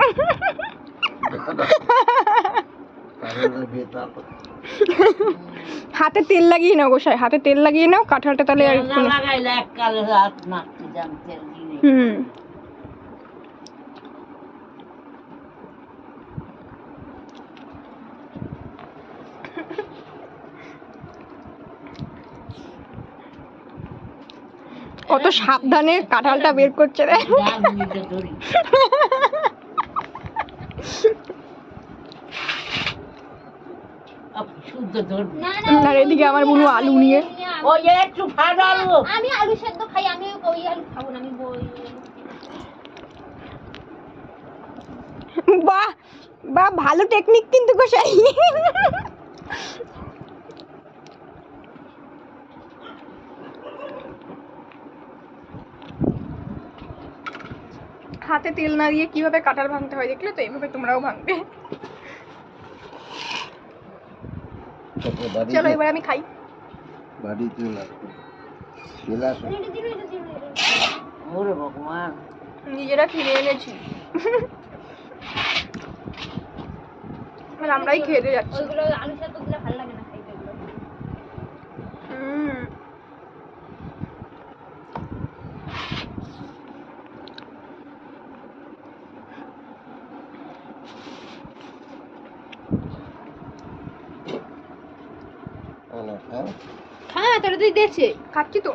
হাতে তেল লাগিয়ে নাও গোসাই হাতে তেল লাগিয়ে নাও কাঁঠালটা তাহলে আর একটু না- লাগাইলে এক কালে হাত নাকতে জানতে হুম কত সাবধানে কাঁঠালটা বের করছে রে ধরি শুদ্ধ ধরবি না আর এদিকে আমার বুনু আলু নিয়ে ওই একটু ফাটা আলু আমি আলু সেদ্ধ খাই আমি ওই আলু খাবো না আমি বাহ বাহ ভালো টেকনিক কিন্তু গোসাই হাতে তেল না দিয়ে কিভাবে কাঁঠাল ভাঙতে হয় দেখলে তো এইভাবে তোমরাও ভাঙবে চলো এবার আমি খাই বাড়িতে চলে আসো ওরে ভগবান নিজেরা কিনে এনেছি আর আমরাই খেতে যাচ্ছি ওইগুলো আলু সেদ্ধ দিলে ভালো লাগে না খাইতে ওগুলো হুম হ্যাঁ তোরা তুই দেখছে খাচ্ছি তো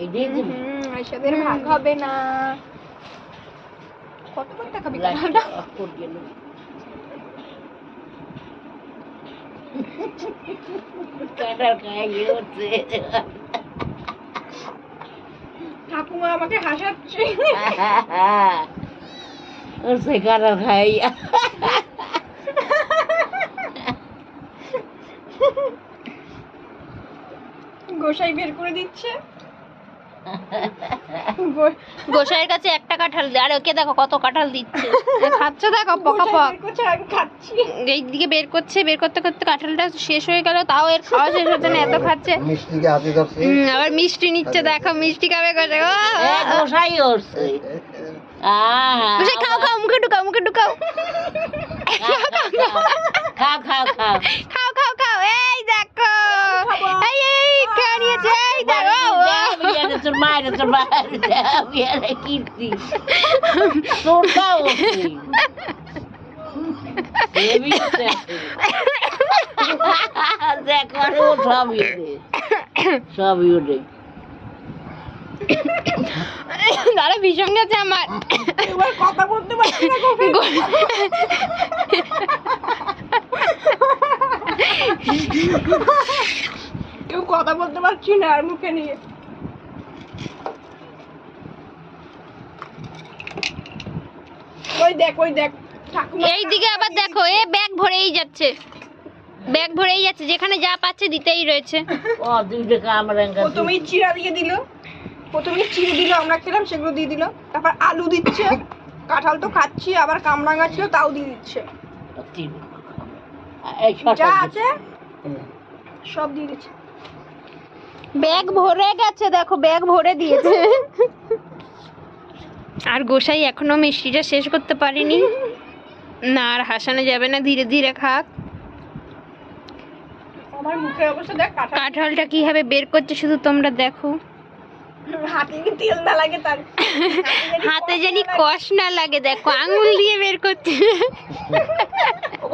এই দিয়ে দিবি আইসাদের ভাগ হবে না কতবার টাকা বিকালটা কাটার খাইয়ে হচ্ছে ঠাকুমা আমাকে হাসাচ্ছে ওর সে কাটার খাইয়া গোসাই বের করে দিচ্ছে গোসাইয়ের কাছে একটা কাঁঠাল দে আর ওকে দেখো কত কাঁঠাল দিচ্ছে খাচ্ছে দেখো পকা পক আমি খাচ্ছি এই দিকে বের করছে বের করতে করতে কাঁঠালটা শেষ হয়ে গেল তাও এর খাওয়া শেষ হচ্ছে না এত খাচ্ছে মিষ্টিকে হাতে ধরছে আবার মিষ্টি নিচ্ছে দেখো মিষ্টি খাবে গোসাই গোসাই হচ্ছে গোসাই খাও খাও মুখে ঢুকাও খাও খাও খাও খাও খাও খাও এই দেখো এই এই খেয়ে নিয়েছে এই দেখো তোর মায়ের তোর মায়ের কীর্তি তোর খাও দেখো সবই ওঠে সবই ওঠে দাঁড়া ভীষণ গেছে আমার। এবার কথা বলতে পারছি না গো। কেউ কথা বলতে পারছি না আর মুখে নিয়ে। ওই দেখ ঠাকুমা। এইদিকে আবার দেখো, এ ব্যাগ ভরেই যাচ্ছে, ব্যাগ ভরেই যাচ্ছে, যেখানে যা পাচ্ছে দিতেই রয়েছে। ও দুইটা কামড় প্রথমেই চিড়া দিয়ে দিল, প্রথমেই চিড়ে দিল, আমরা খেলাম সেগুলো দিয়ে দিল, তারপর আলু দিচ্ছে, কাঁঠাল তো খাচ্ছি, আবার কামরাঙা ছিল তাও দিয়ে দিচ্ছে, এই যা আছে সব দিয়ে দিচ্ছে। ব্যাগ ভরে গেছে, দেখো ব্যাগ ভরে দিয়েছে। আর গোসাই এখনো মিষ্টিটা শেষ করতে পারেনি। না আর হাসানো যাবে না, ধীরে ধীরে খাক। আমার মুখের অবস্থা দেখ, কাঁঠাল কাঁঠালটা কিভাবে বের করছে শুধু তোমরা দেখো। হাতে কি তেল না লাগে তার, হাতে জানি কষ না লাগে, দেখো আঙুল দিয়ে বের করছে।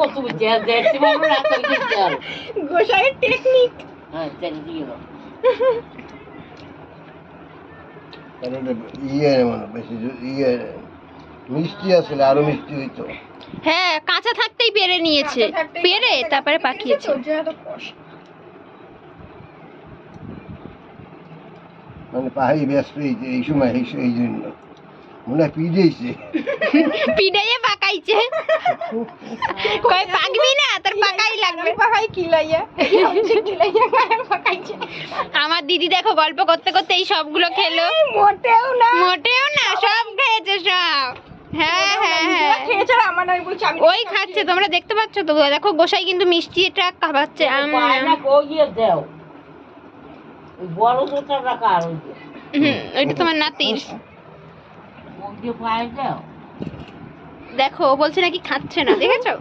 ও তুমি দেখতে পারো না তো কি চাল। গোসাইয়ের টেকনিক। হ্যাঁ তেল দিয়ে দাও। কারণ ইয়ে মানে বেশি ইয়ে মিষ্টি আসলে আরো মিষ্টি হইতো। হ্যাঁ কাঁচা থাকতেই পেরে নিয়েছে, পেরে তারপরে পাঠিয়েছে। মানে পাহাড়ি ব্যস্ত হয়েছে এই সময় এই জন্য মনে হয় পিড়েছে। পিড়াইয়ে পাকাইছে, কই পাকবি না, তোর পাকাই লাগবে। পাকাই কিলাইয়া পাকাইছে। আমার দিদি দেখো গল্প করতে করতে এই সবগুলো খেলো। মোটেও না, মোটেও না, সব খেয়েছে সব। হ্যাঁ হ্যাঁ হ্যাঁ খেয়েছে আর আমার নয় বলছে আমি ওই খাচ্ছে, তোমরা দেখতে পাচ্ছ তো। দেখো গোসাই কিন্তু মিষ্টি এটা খাওয়াচ্ছে। পায়না কইয়ে দাও। ওই বড় দুটো রাখা আর ওই যে ওইটা তোমার নাতির। ওই যে পায় দাও। দেখো ও বলছে নাকি খাচ্ছে না, দেখেছো?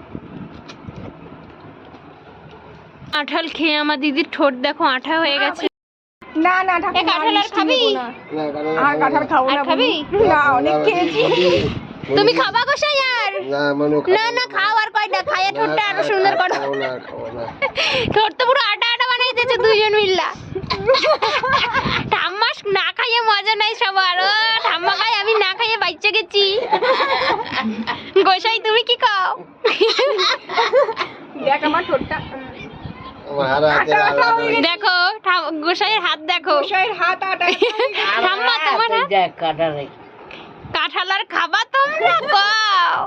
কাঁঠাল খেয়ে আমার দিদির ঠোঁট দেখো আঠা হয়ে গেছে। না না এ কাঁঠাল আর খাবি? আর কাঁঠাল খাবো আর না। খাবি? না অনেক খেয়েছি। তুমি খাবা গোসাই আর? না মানে না না খাও, আর কয়টা খাইয়ে ঠোঁটটা আরো সুন্দর করো। ঠোঁট তো পুরো আটা আটা বানাই দিয়েছে দুইজন মিল্লা। ঠাম্মা না খাইয়ে মজা নাই সবার। ও ঠাম্মা খাই, আমি না খাইয়ে বাচ্চা গেছি। গোসাই তুমি কি খাও? দেখ আমার ঠোঁটটা, দেখো গোসাইয়ের হাত দেখো। গোসাইয়ের হাত আটা। ঠাম্মা তোমার হাত? দেখ কাটারে। কাঁঠাল আর খাবা তোমরা? খাও।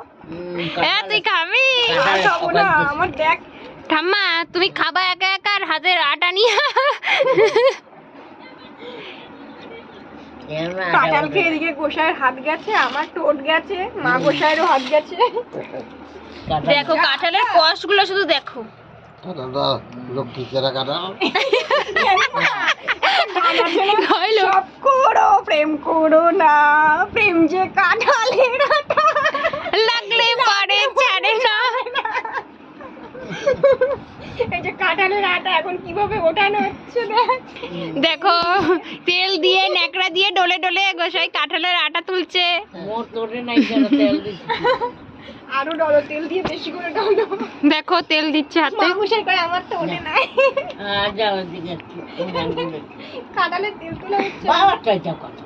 হ্যাঁ তুই খাবি? খাবো না, আমার দেখ। ঠাম্মা তুমি খাবা একা একা আর হাতের আটা নিয়ে? কাঁঠাল খেয়ে এদিকে গোসাইয়ের হাত গেছে, আমার ঠোঁট গেছে, মা গোসাইয়েরও হাত গেছে। দেখো কাঁঠালের কষগুলো শুধু দেখো। লক্ষ্মী চেরা কাটা সব করো প্রেম করো না, প্রেম যে কাঁঠালের আটা লাগলে পারে ছাড়ে না। এই যে কাঁঠালের আটা এখন কিভাবে ওঠানো হচ্ছে দেখ। দেখো তেল দিয়ে ন্যাকড়া দিয়ে ডলে ডলে গোসাই কাঁঠালের আটা তুলছে। মোর তোরে নাই কেন তেল দিছি। আরো ডলো, তেল দিয়ে বেশি করে ডলো। দেখো তেল দিচ্ছে হাতে। মা গোসাই করে আমার তো ওঠে নাই। যাও দিকে কাঁঠালের তেল তোলা হচ্ছে। বাবারটা যাও কথা।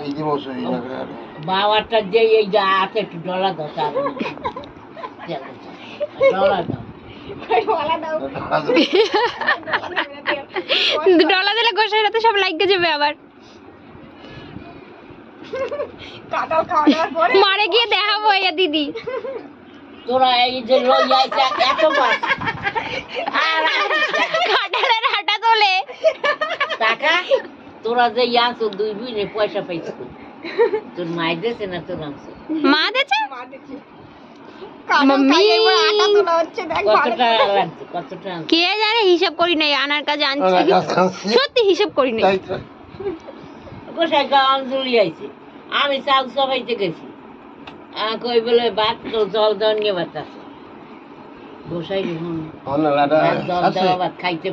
এই যে বসে বাবারটা যে এই যে হাতে একটু ডলা দাও তার ডলা দাও। ওয়ালা দাও। ডলা দিলে গোসাইর হাতে সব লাগিয়ে যাবে আবার। কাঁঠাল খাওয়া দাওয়ার পরে মারে গিয়ে দেখাবো ইয়া দিদি। তোরা এই যে লই যাইছে এত মাছ আর কাঁঠালের আটা তোলে। টাকা তোরা যে আনছো দুই বুঝে পয়সা পাইছো তোর মাই দেছে না তোর আনছো মা দেছে? মা দেখি কাঁঠাল খাইয়ে এবার আটা তোলা হচ্ছে দেখ। কত ভালো টাকা লাগছে কত টাকা কে জানে, হিসাব করি নাই, আনার কাজে আনছি। সত্যি হিসাব করি নাই। গোসাই গান জ্বলি আইছে আমি চাল সবাইতে গেছি কই বলে ভাত তো জল দেওয়া নিয়ে ভাত আছে গোসাই জল দেওয়া ভাত খাইতে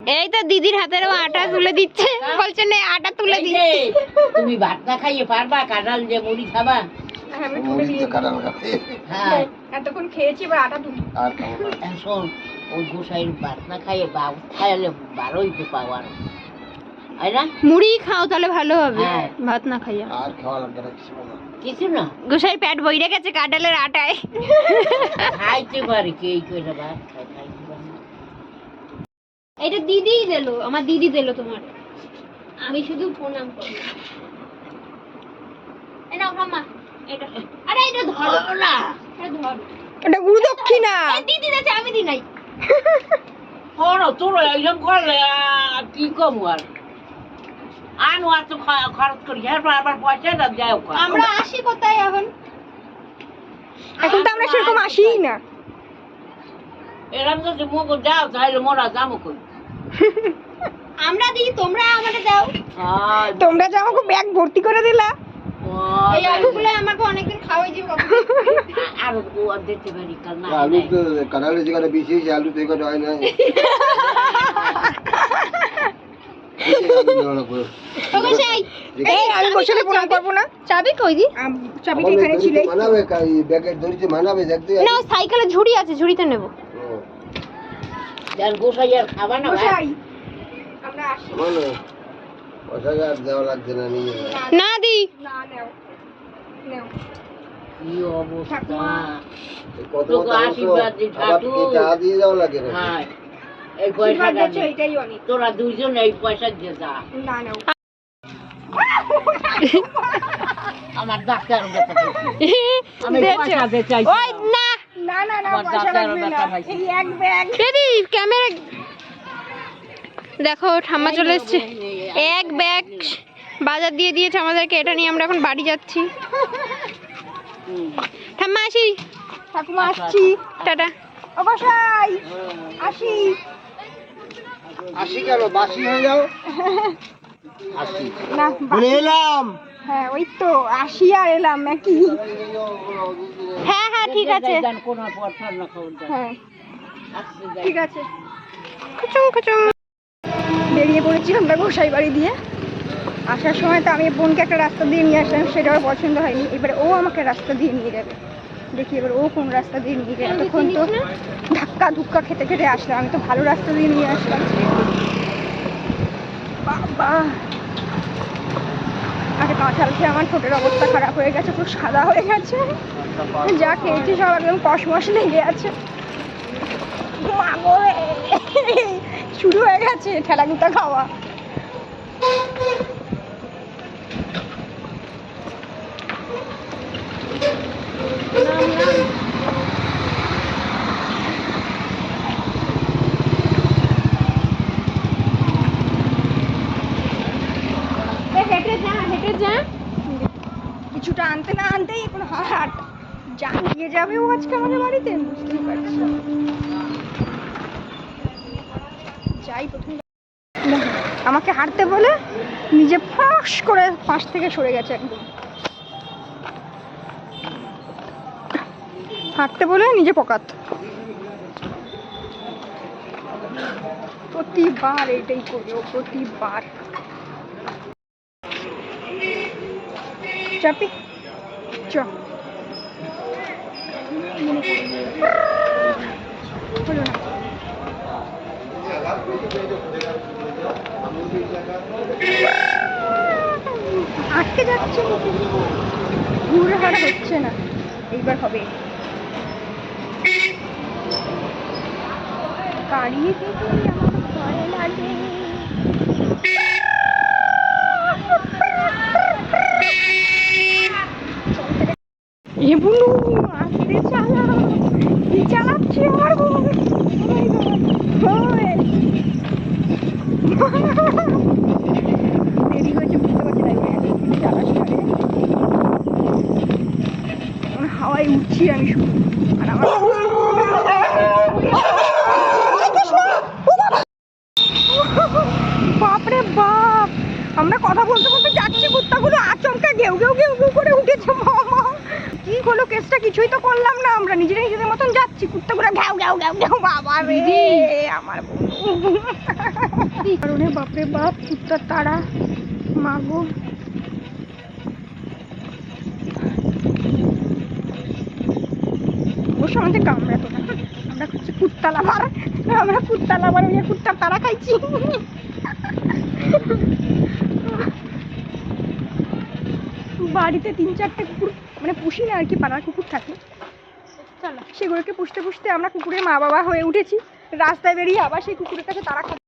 এই তো দিদির হাতের আটা তুলে দিচ্ছে, বলছে না আটা তুলে দিচ্ছে। তুমি ভাত না খাইয়ে পারবা কাঁঠাল যে মুড়ি খাবা? আমি তুলে দিয়ে হ্যাঁ এতক্ষণ খেয়েছি, এবার আটা তুলি। শোন ওই গোসাইয়ের ভাত না খাইয়ে বা খাইলে বারোই তো পাওয়ার আই না মুড়ি খাও তাহলে ভালো হবে, হ্যাঁ। ভাত না খাইয়া। আর খাওয়া লাগবে না কিছু না। কিছু না গোসাই পেট বইরে গেছে কাঁঠালের আটায়। খাইতে পারি কে এই কইরা ভাত খাইতে পারি না। এটা দিদিই দিলো, আমার দিদি দিলো তোমার, আমি শুধু প্রণাম করি। এই নাও মাম্মা এটা, আরে এটা ধরো না এটা ধরো, এটা গুরু দক্ষিণা। এই দিদি দিয়েছে আমি দি নাই। কোনো তোর এইরকম করলে কি কম আর আনু আর তো খরচ করি এরপর আবার পয়সা দাম যাই হোক আমরা আসি কোথায় এখন? এখন তো আমরা সেরকম আসিই না। এরকম যদি মুখ যাও তাহলে মোরা যাবো কই আমরা দিই, তোমরা আমাদের দাও। তোমরা যে আমাকে ব্যাগ ভর্তি করে দিলা। এই আলুগুলো আমাকে অনেকদিন খাওয়াই দিও। আর দিতে পারি কাল না আলু তো কাঁঠালের যেখানে বেশি হয়েছে আলু তো এখানে হয় না। তো গোসাই এই আমি গোসাইকে প্রণাম করবো না। চাবি কই দি? চাবিটা এখানে ছিল। মানাবে ব্যাগের ধরেছে মানাবে দেখতে না সাইকেলে ঝুড়ি আছে, ঝুড়িতে নেব। যার গোসাই আর খাবার না গোসাই আমরা আসি। মানে 5000 দেওয়া লাগছে না নিয়ে না দি না নাও নাও। কি অবস্থা কত তোকে আশীর্বাদ দিই ঠাকুর। টাকা দিয়ে যাওয়া লাগে না হ্যাঁ এই পয়সাটা আশীর্বাদ দিচ্ছ, নে। এটাই অনেক। তোরা দুইজন এই পয়সা দিয়ে যা না নাও। আমার ডাক্তার আমি পয়সা দিতে চাই ওই না না না না আমার পয়সা ডাক্তার লাগবে না। ডাক্তার পাইছি। এই এক ব্যাগ। দিদি ক্যামেরা দেখো, ঠাম্মা চলে এসছে, এক ব্যাগ বাজার দিয়ে দিয়েছে আমাদেরকে। এটা নিয়ে আমরা এখন বাড়ি যাচ্ছি। ঠাম্মা আসি, ঠাকুমা আসছি। টাটা। ও গোসাই আসি। আসি কেন বাসি হয়ে যাও আসি না বলে এলাম হ্যাঁ ওই তো আসি আর এলাম নাকি। হ্যাঁ হ্যাঁ ঠিক আছে, জান কোন পয়সা না খাওয়া যায় হ্যাঁ আসতে যাই ঠিক আছে। খুচুং খুচুং। বেরিয়ে পড়েছি আমরা গোসাই বাড়ি দিয়ে। আসার সময় তো আমি বোনকে একটা রাস্তা দিয়ে নিয়ে আসলাম, সেটা আমার পছন্দ হয়নি। এবারে ও আমাকে রাস্তা দিয়ে নিয়ে যাবে, দেখি এবার ও কোন রাস্তা দিয়ে নিয়ে যাবে। এতক্ষণ তো ধাক্কা ধুক্কা খেতে খেতে আসলাম, আমি তো ভালো রাস্তা দিয়ে নিয়ে আসলাম। বাবা আরে কাঁঠাল খেয়ে আমার ঠোঁটের অবস্থা খারাপ হয়ে গেছে, পুরো সাদা হয়ে গেছে। যা খেয়েছি সব একদম কসমস লেগে আছে। মা গো, শুরু হয়ে গেছে ঠেলা গুতা খাওয়া। হেঁটে যা হেঁটে যা। কিছুটা আনতে না আনতেই এখন হাট যা নিয়ে যাবে ও আজকে আমাদের বাড়িতে, বুঝতেই পারছি। যাই প্রথমে দেখো, আমাকে হাঁটতে বলে নিজে ফাঁস করে পাশ থেকে সরে গেছে একদম। হাঁটতে বলে নিজে পকাত। প্রতিবার এটাই করে ও, প্রতিবার। চাপি চ হলো না। আটকে যাচ্ছে, ঘুরে হারা হচ্ছে না। এইবার হবে। গাড়ি দেখে আমার ভয় লাগে। এ বুনু আস্তে চালা, কি চালাচ্ছি আমার বোন। দেরি হয়েছে বুঝতে পারছি না, চালাচ্ছি না রে। হাওয়ায় উঠছি আমি শুধু। আর আমার বাপরে বাপ, আমরা কথা বলতে বলতে যাচ্ছি, কুত্তাগুলো আচমকা ঘেউ ঘেউ ঘেউ ঘেউ করে উঠেছে। মামা কি হলো কেসটা, কিছুই তো করলাম না, আমরা নিজেরা নিজেদের মতন যাচ্ছি, কুত্তাগুলো ঘ্যাউ ঘ্যাউ ঘ্যাউ ঘ্যাউ। বাবা রে আমার কারণে বাপরে বাপ কুত্তার তারা। মাগো অবশ্য আমাদের কামড়াতো না, আমরা হচ্ছে কুত্তা লাভার, আমরা কুত্তা লাভার, ওই কুত্তার তারা খাইছি। বাড়িতে 3-4টে কুকুর মানে পুষি না আর কি, পাড়ার কুকুর থাকে, চলো সেগুলোকে পুষতে পুষতে আমরা কুকুরের মা বাবা হয়ে উঠেছি। রাস্তায় বেরিয়ে আবার সেই কুকুরের কাছে তারা খাচ্ছে।